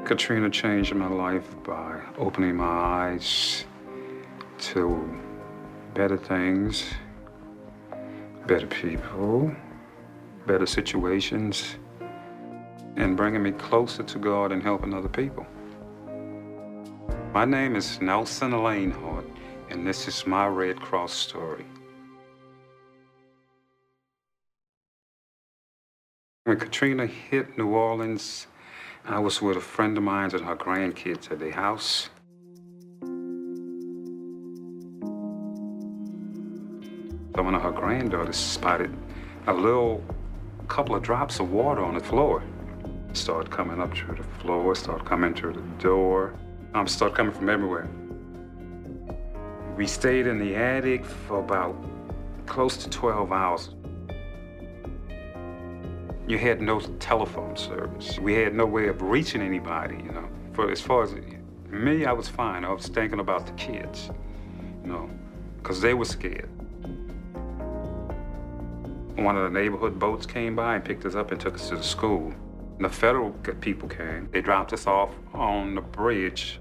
Katrina changed my life by opening my eyes to better things, better people, better situations, and bringing me closer to God and helping other people. My name is Nelson Lanehart, and this is my Red Cross story. When Katrina hit New Orleans, I was with a friend of mine and her grandkids at their house. So one of her granddaughters spotted a couple of drops of water on the floor. It started coming up through the floor, started coming through the door. Started coming from everywhere. We stayed in the attic for about close to 12 hours. You had no telephone service. We had no way of reaching anybody, you know. As far as me, I was fine. I was thinking about the kids, you know, because they were scared. One of the neighborhood boats came by and picked us up and took us to the school. And the federal people came. They dropped us off on the bridge.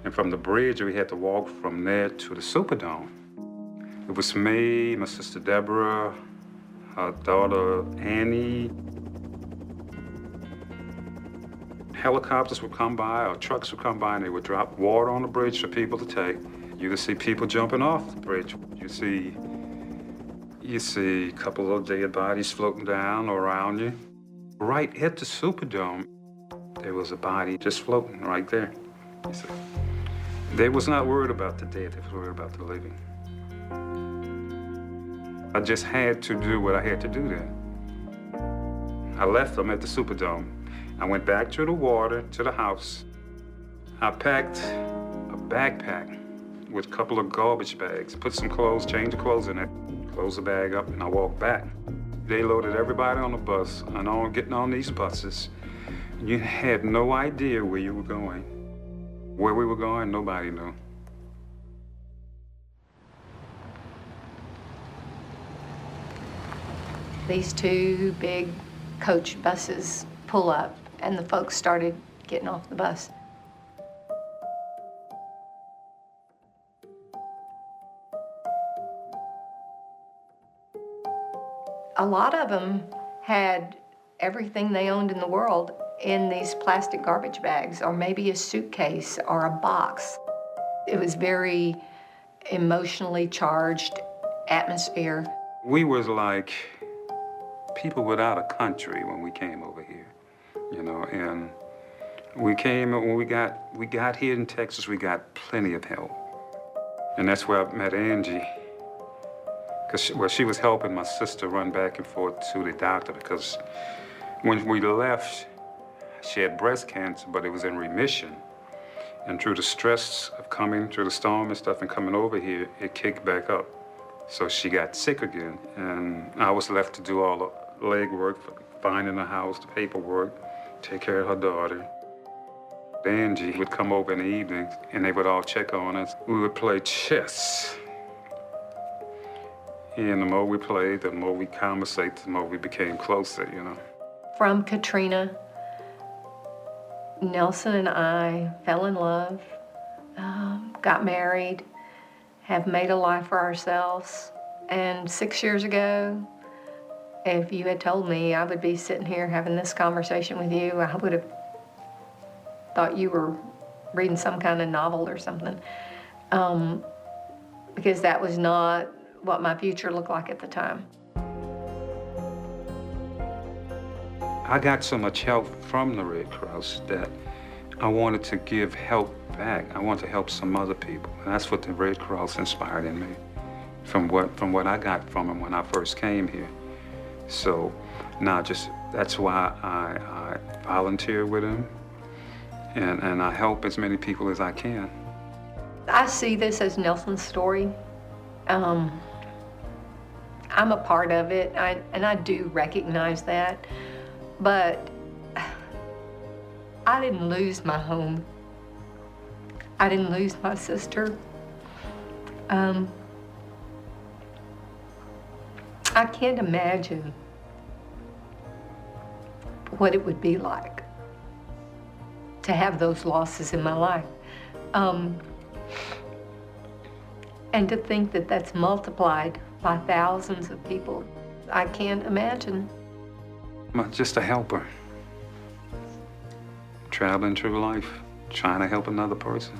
And from the bridge, we had to walk from there to the Superdome. It was me, my sister Deborah, her daughter Annie. Helicopters would come by, or trucks would come by, and they would drop water on the bridge for people to take. You could see people jumping off the bridge. You see a couple of dead bodies floating down around you. Right at the Superdome, there was a body just floating right there. You see. They was not worried about the dead, they was worried about the living. I just had to do what I had to do then. I left them at the Superdome. I went back to the water, to the house. I packed a backpack with a couple of garbage bags, put some clothes, changed the clothes in it, closed the bag up, and I walked back. They loaded everybody on the bus, and getting on these buses. You had no idea where you were going. Where we were going, nobody knew. These two big coach buses pull up, and the folks started getting off the bus. A lot of them had everything they owned in the world in these plastic garbage bags, or maybe a suitcase or a box. It was very emotionally charged atmosphere. We was like people without a country when we came over here, you know, and when we got here in Texas, we got plenty of help. And that's where I met Angie, because she was helping my sister run back and forth to the doctor, because when we left, she had breast cancer, but it was in remission. And through the stress of coming through the storm and stuff and coming over here, it kicked back up. So she got sick again, and I was left to do all the legwork, finding the house, the paperwork, take care of her daughter. Angie would come over in the evenings, and they would all check on us. We would play chess. And the more we played, the more we conversated, the more we became closer, you know. From Katrina, Nelson and I fell in love, got married, have made a life for ourselves. And 6 years ago, if you had told me I would be sitting here having this conversation with you, I would have thought you were reading some kind of novel or something, because that was not what my future looked like at the time. I got so much help from the Red Cross that I wanted to give help back. I wanted to help some other people. And that's what the Red Cross inspired in me, from what I got from them when I first came here. So that's why I volunteer with them, and I help as many people as I can. I see this as Nelson's story. I'm a part of it, and I do recognize that. But I didn't lose my home. I didn't lose my sister. I can't imagine what it would be like to have those losses in my life. And to think that that's multiplied by thousands of people, I can't imagine. I'm just a helper, traveling through life, trying to help another person.